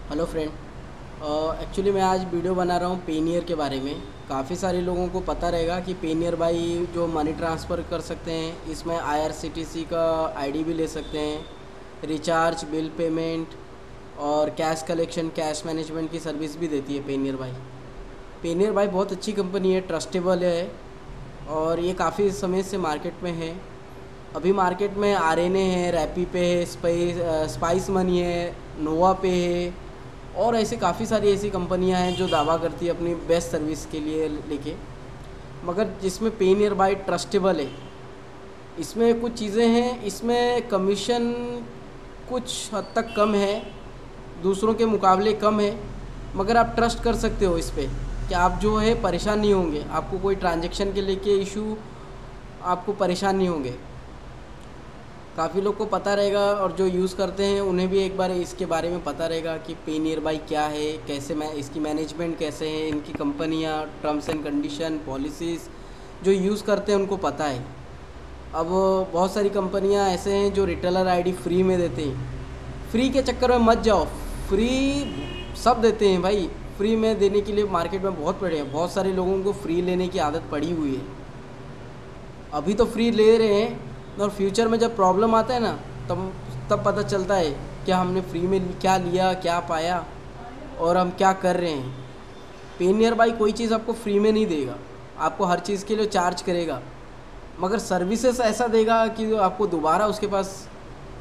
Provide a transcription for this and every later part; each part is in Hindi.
Hello friend. एक्चुअली मैं आज वीडियो बना रहा हूँ पेनियर के बारे में। काफ़ी सारे लोगों को पता रहेगा कि पेनियर बाई जो मनी ट्रांसफ़र कर सकते हैं, इसमें आईआरसीटीसी का आईडी भी ले सकते हैं, रिचार्ज, बिल पेमेंट और कैश कलेक्शन, कैश मैनेजमेंट की सर्विस भी देती है पेनियर बाई। पेनियर बाई बहुत अच्छी कंपनी है, ट्रस्टेबल है और ये काफ़ी समय से मार्केट में है। अभी मार्केट में आरएनए है, रैपी पे है, स्पाइस मनी है, नोवा पे है और ऐसे काफ़ी सारी ऐसी कंपनियां हैं जो दावा करती है अपनी बेस्ट सर्विस के लिए लेके। मगर जिसमें पेनियर बाई ट्रस्टेबल है, इसमें कुछ चीज़ें हैं, इसमें कमीशन कुछ हद तक कम है, दूसरों के मुकाबले कम है, मगर आप ट्रस्ट कर सकते हो इस पे कि आप जो है परेशान नहीं होंगे, आपको कोई ट्रांजैक्शन के लेके इशू आपको परेशान नहीं होंगे। काफ़ी लोग को पता रहेगा और जो यूज़ करते हैं उन्हें भी एक बार इसके बारे में पता रहेगा कि पेनियर बाई क्या है, कैसे इसकी मैनेजमेंट कैसे है, इनकी कंपनियां, टर्म्स एंड कंडीशन, पॉलिसीज़ जो यूज़ करते हैं उनको पता है। अब बहुत सारी कंपनियां ऐसे हैं जो रिटेलर आईडी फ्री में देते हैं। फ्री के चक्कर में मत जाओ, फ्री सब देते हैं भाई। फ्री में देने के लिए मार्केट में बहुत पड़े हैं, बहुत सारे लोगों को फ्री लेने की आदत पड़ी हुई है। अभी तो फ्री ले रहे हैं और फ्यूचर में जब प्रॉब्लम आता है ना, तब पता चलता है कि हमने फ्री में क्या लिया, क्या पाया और हम क्या कर रहे हैं। पेनियर बाई कोई चीज़ आपको फ्री में नहीं देगा, आपको हर चीज़ के लिए चार्ज करेगा, मगर सर्विसेज ऐसा देगा कि आपको दोबारा उसके पास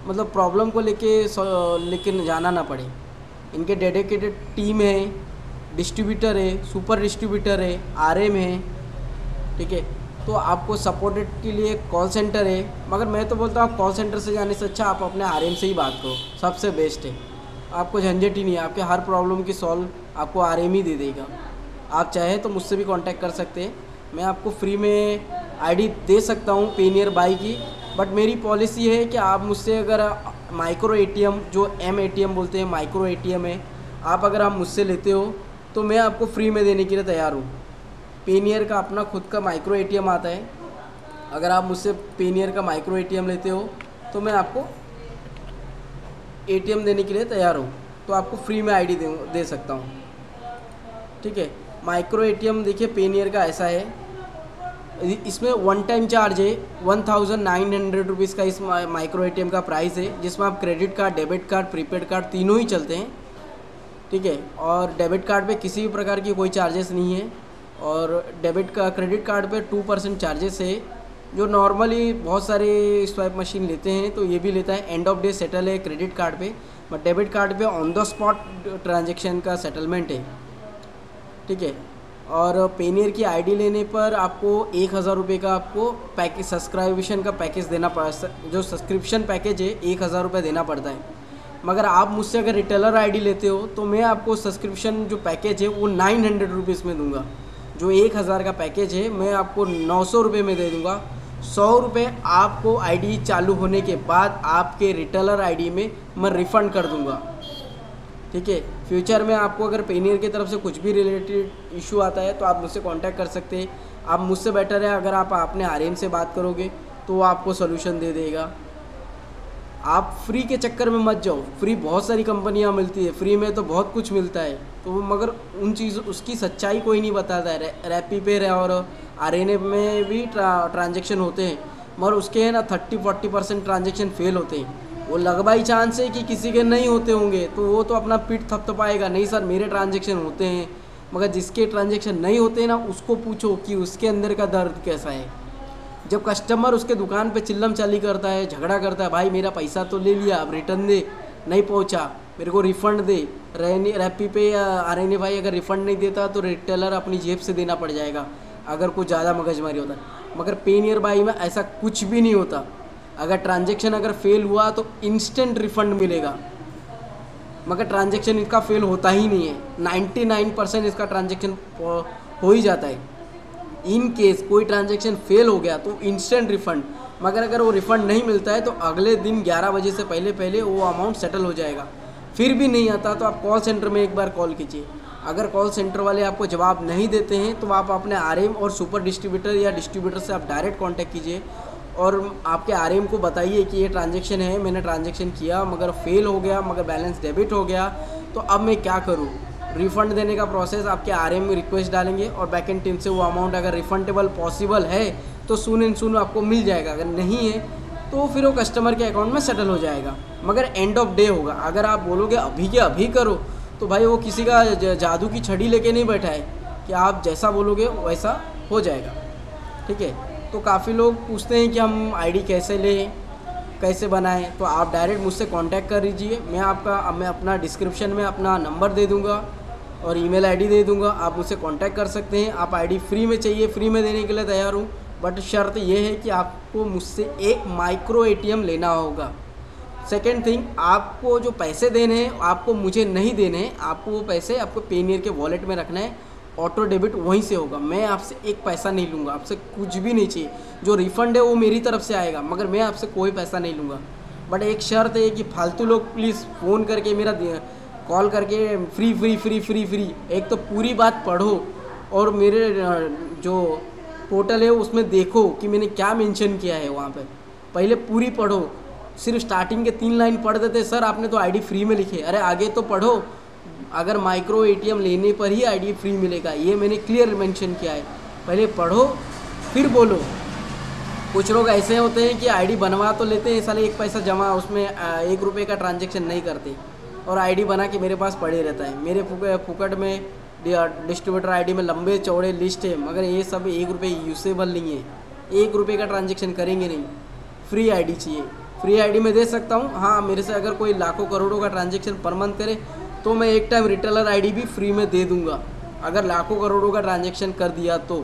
मतलब प्रॉब्लम को लेके जाना ना पड़े। इनके डेडिकेटेड टीम है, डिस्ट्रीब्यूटर है, सुपर डिस्ट्रीब्यूटर है, आरएम है, ठीक है। तो आपको सपोर्टेड के लिए कॉल सेंटर है, मगर मैं तो बोलता हूँ आप कॉल सेंटर से जाने से अच्छा आप अपने आरएम से ही बात करो, सबसे बेस्ट है। आपको झंझट ही नहीं है, आपके हर प्रॉब्लम की सॉल्व आपको आरएम ही दे देगा। आप चाहे तो मुझसे भी कांटेक्ट कर सकते हैं, मैं आपको फ्री में आईडी दे सकता हूँ पेनियर बाई की। बट मेरी पॉलिसी है कि आप मुझसे अगर माइक्रो एटीएम, जो एम एटीएम बोलते हैं, माइक्रो एटीएम है, अगर आप मुझसे लेते हो तो मैं आपको फ्री में देने के लिए तैयार हूँ। पेनियर का अपना खुद का माइक्रो एटीएम आता है, अगर आप मुझसे पेनियर का माइक्रो एटीएम लेते हो तो मैं आपको एटीएम देने के लिए तैयार हूँ, तो आपको फ्री में आईडी दे सकता हूँ, ठीक है। माइक्रो एटीएम देखिए पेनियर का ऐसा है, इसमें वन टाइम चार्ज है 1900 रुपीज़ का इस माइक्रो एटीएम का प्राइस है, जिसमें आप credit card, debit card, prepaid card तीनों ही चलते हैं, ठीक है। और डेबिट कार्ड पे किसी भी प्रकार की कोई चार्जेस नहीं है और क्रेडिट कार्ड पे 2% चार्जेस है, जो नॉर्मली बहुत सारे स्वाइप मशीन लेते हैं तो ये भी लेता है। एंड ऑफ डे सेटल है क्रेडिट कार्ड पे, बट डेबिट कार्ड पे ऑन द स्पॉट ट्रांजैक्शन का सेटलमेंट है, ठीक है। और पेनियर की आईडी लेने पर आपको 1000 रुपये का आपको पैकेज, सब्सक्रिप्शन का पैकेज देना पड़ता, जो सब्सक्रिप्शन पैकेज है 1000 रुपये देना पड़ता है। मगर आप मुझसे अगर रिटेलर आईडी लेते हो तो मैं आपको सब्सक्रिप्शन जो पैकेज है वो 900 रुपीज़ में दूंगा। जो 1000 का पैकेज है मैं आपको 900 रुपये में दे दूंगा। 100 रुपये आपको आईडी चालू होने के बाद आपके रिटेलर आईडी में मैं रिफ़ंड कर दूंगा, ठीक है। फ्यूचर में आपको अगर पेनियर की तरफ से कुछ भी रिलेटेड इशू आता है तो आप मुझसे कांटेक्ट कर सकते हैं। आप मुझसे बेटर है अगर आप अपने आरएम से बात करोगे तो वो आपको सोल्यूशन दे देगा। आप फ्री के चक्कर में मत जाओ, फ्री बहुत सारी कंपनियां मिलती है, फ्री में तो बहुत कुछ मिलता है, तो मगर उन चीज़ उसकी सच्चाई कोई नहीं बताता है। रैपी पे और आरएनए में भी ट्रांजैक्शन होते हैं, मगर उसके है ना 30-40% ट्रांजैक्शन फेल होते हैं। वो लगभग चांस है कि किसी के नहीं होते होंगे तो वो तो अपना पीठ थपथपाएगा, नहीं सर मेरे ट्रांजैक्शन होते हैं। मगर जिसके ट्रांजैक्शन नहीं होते ना उसको पूछो कि उसके अंदर का दर्द कैसा है। जब कस्टमर उसके दुकान पे चिल्लम चाली करता है, झगड़ा करता है, भाई मेरा पैसा तो ले लिया, अब रिटर्न दे, नहीं पहुंचा, मेरे को रिफ़ंड दे, रैपी पे या आरएनए भाई अगर रिफ़ंड नहीं देता तो रिटेलर अपनी जेब से देना पड़ जाएगा अगर कुछ ज़्यादा मगजमारी होता है। मगर पेनियर बाई में ऐसा कुछ भी नहीं होता। अगर ट्रांजैक्शन अगर फेल हुआ तो इंस्टेंट रिफ़ंड मिलेगा, मगर ट्रांजैक्शन इसका फेल होता ही नहीं है। 99% इसका ट्रांजैक्शन हो ही जाता है। इन केस कोई ट्रांजैक्शन फेल हो गया तो इंस्टेंट रिफ़ंड, मगर अगर वो रिफ़ंड नहीं मिलता है तो अगले दिन 11 बजे से पहले वो अमाउंट सेटल हो जाएगा। फिर भी नहीं आता तो आप कॉल सेंटर में एक बार कॉल कीजिए। अगर कॉल सेंटर वाले आपको जवाब नहीं देते हैं तो आप अपने आरएम और सुपर डिस्ट्रीब्यूटर या डिस्ट्रीब्यूटर से आप डायरेक्ट कांटेक्ट कीजिए और आपके आरएम को बताइए कि ये ट्रांजैक्शन है, मैंने ट्रांजैक्शन किया मगर फेल हो गया, मगर बैलेंस डेबिट हो गया, तो अब मैं क्या करूँ, रिफ़ंड देने का प्रोसेस आपके आरएम में रिक्वेस्ट डालेंगे और बैकएंड टीम से वो अमाउंट अगर रिफंडेबल पॉसिबल है तो सून एंड सून आपको मिल जाएगा, अगर नहीं है तो फिर वो कस्टमर के अकाउंट में सेटल हो जाएगा, मगर एंड ऑफ डे होगा। अगर आप बोलोगे अभी के अभी करो तो भाई वो किसी का जादू की छड़ी लेके नहीं बैठा है कि आप जैसा बोलोगे वैसा हो जाएगा, ठीक है। तो काफ़ी लोग पूछते हैं कि हम आईडी कैसे लें, कैसे बनाएं, तो आप डायरेक्ट मुझसे कांटेक्ट कर लीजिए। मैं अपना डिस्क्रिप्शन में अपना नंबर दे दूंगा और ईमेल आईडी दे दूंगा, आप मुझसे कांटेक्ट कर सकते हैं। आप आईडी फ्री में चाहिए, फ्री में देने के लिए तैयार हूँ, बट शर्त ये है कि आपको मुझसे एक माइक्रो एटीएम लेना होगा। सेकेंड थिंग, आपको जो पैसे देने हैं आपको मुझे नहीं देने हैं, आपको वो पैसे आपको पेनियर के वॉलेट में रखना है, ऑटो डेबिट वहीं से होगा। मैं आपसे एक पैसा नहीं लूँगा, आपसे कुछ भी नहीं चाहिए, जो रिफ़ंड है वो मेरी तरफ से आएगा, मगर मैं आपसे कोई पैसा नहीं लूँगा। बट एक शर्त है कि फालतू लोग प्लीज़ फ़ोन करके मेरा कॉल करके free free free free free, एक तो पूरी बात पढ़ो और मेरे जो पोर्टल है उसमें देखो कि मैंने क्या मेंशन किया है वहाँ पे, पहले पूरी पढ़ो। सिर्फ स्टार्टिंग के 3 लाइन पढ़ देते सर आपने तो आईडी फ्री में लिखे, अरे आगे तो पढ़ो, अगर माइक्रो एटीएम लेने पर ही आईडी फ्री मिलेगा, ये मैंने क्लियर मेंशन किया है, पहले पढ़ो फिर बोलो। कुछ लोग ऐसे होते हैं कि आईडी बनवा तो लेते हैं, साले 1 पैसा जमा, उसमें 1 रुपये का ट्रांजेक्शन नहीं करते और आईडी बना के मेरे पास पड़े रहता है। मेरे फुकट में डिस्ट्रीब्यूटर आईडी में लंबे चौड़े लिस्ट है, मगर ये सब 1 रुपये यूसेबल नहीं है, 1 रुपये का ट्रांजेक्शन करेंगे नहीं। फ्री आईडी चाहिए, फ्री आईडी में दे सकता हूँ। हाँ, मेरे से अगर कोई लाखों करोड़ों का ट्रांजेक्शन पर मंथ करे तो मैं एक टाइम रिटेलर आईडी भी फ्री में दे दूँगा। अगर लाखों करोड़ों का ट्रांजेक्शन कर दिया तो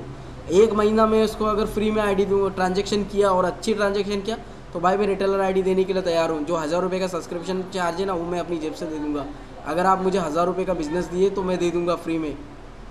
1 महीना में उसको अगर फ्री में आईडी दूँ, ट्रांजेक्शन किया और अच्छी ट्रांजेक्शन किया तो भाई मैं रिटेलर आईडी देने के लिए तैयार हूँ। जो 1000 रुपये का सब्सक्रिप्शन चार्ज है ना, वो मैं अपनी जेब से दे दूँगा। अगर आप मुझे 1000 रुपये का बिज़नेस दिए तो मैं दे दूँगा फ्री में।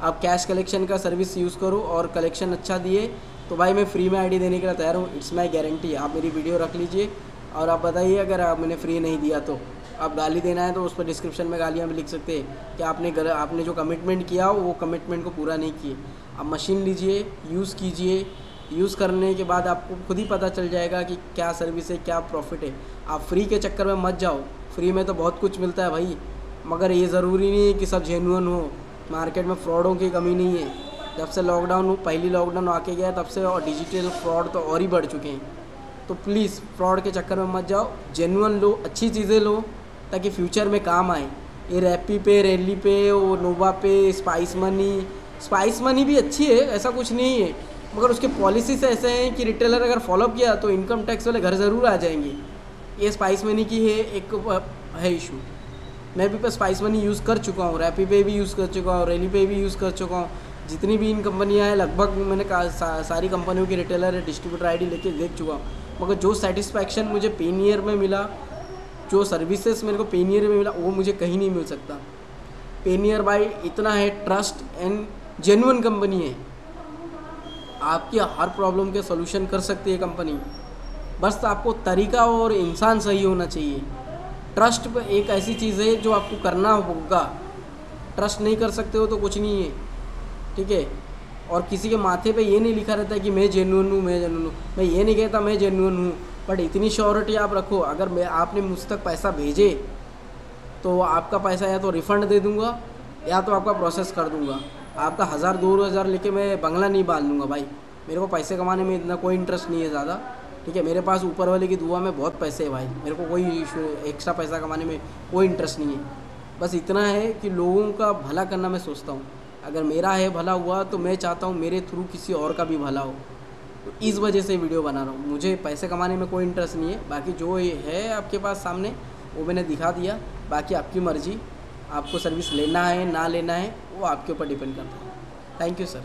आप कैश कलेक्शन का सर्विस यूज़ करो और कलेक्शन अच्छा दिए तो भाई मैं फ्री में आईडी देने के लिए तैयार हूँ, इट्स माई गारंटी। आप मेरी वीडियो रख लीजिए और आप बताइए अगर आप मैंने फ्री नहीं दिया तो। आप गाली देना है तो उस पर डिस्क्रिप्शन में गालियाँ भी लिख सकते हैं कि आपने जो कमिटमेंट किया हो वो कमिटमेंट को पूरा नहीं किए। आप मशीन लीजिए, यूज़ कीजिए, यूज़ करने के बाद आपको खुद ही पता चल जाएगा कि क्या सर्विस है, क्या प्रॉफिट है। आप फ्री के चक्कर में मत जाओ, फ्री में तो बहुत कुछ मिलता है भाई, मगर ये ज़रूरी नहीं है कि सब जेन्युइन हो। मार्केट में फ्रॉडों की कमी नहीं है। जब से लॉकडाउन पहली लॉकडाउन आके गया तब से और डिजिटल फ्रॉड तो और ही बढ़ चुके हैं। तो प्लीज़ फ्रॉड के चक्कर में मत जाओ, जेन्युइन लो, अच्छी चीज़ें लो ताकि फ्यूचर में काम आए। ये रैपी पे, रैली पे, वो नोवा पे, स्पाइस मनी भी अच्छी है, ऐसा कुछ नहीं है, मगर उसके पॉलिसीज ऐसे हैं कि रिटेलर अगर फॉलो किया तो इनकम टैक्स वाले घर ज़रूर आ जाएंगे। ये स्पाइस मनी की एक है इशू। मैं भी स्पाइस मनी यूज़ कर चुका हूँ, रैपी पे भी यूज़ कर चुका हूँ, रैली पे भी यूज़ कर चुका हूँ। जितनी भी इन कंपनियाँ हैं लगभग मैंने सारी कंपनियों की रिटेलर डिस्ट्रीब्यूटर आईडी लेके देख चुका हूँ, मगर जो सेटिस्फैक्शन मुझे पेनियर में मिला, जो सर्विसेज मेरे को पेनियर में मिला, वो मुझे कहीं नहीं मिल सकता। पेनियर भाई इतना है ट्रस्ट एंड जेन्युइन कंपनी है, आपकी हर प्रॉब्लम के सॉल्यूशन कर सकती है कंपनी, बस आपको तरीका और इंसान सही होना चाहिए। ट्रस्ट एक ऐसी चीज़ है जो आपको करना होगा, ट्रस्ट नहीं कर सकते हो तो कुछ नहीं है, ठीक है। और किसी के माथे पे ये नहीं लिखा रहता है कि मैं जेन्युइन हूँ, मैं ये नहीं कहता मैं जेन्युइन हूँ, बट इतनी श्योरिटी आप रखो, अगर आपने मुझ तक पैसा भेजे तो आपका पैसा या तो रिफ़ंड दे दूँगा या तो आपका प्रोसेस कर दूँगा। आपका 1000-2000 लेके मैं बंगला नहीं बांध लूँगा भाई, मेरे को पैसे कमाने में इतना कोई इंटरेस्ट नहीं है ज़्यादा, ठीक है। मेरे पास ऊपर वाले की दुआ में बहुत पैसे है भाई, मेरे को कोई एक्स्ट्रा पैसा कमाने में कोई इंटरेस्ट नहीं है। बस इतना है कि लोगों का भला करना मैं सोचता हूँ, अगर मेरा है भला हुआ तो मैं चाहता हूँ मेरे थ्रू किसी और का भी भला हो, तो इस वजह से वीडियो बना रहा हूँ। मुझे पैसे कमाने में कोई इंटरेस्ट नहीं है, बाकी जो है आपके पास सामने वो मैंने दिखा दिया, बाकी आपकी मर्ज़ी, आपको सर्विस लेना है ना लेना है वो आपके ऊपर डिपेंड करता है। Thank you sir.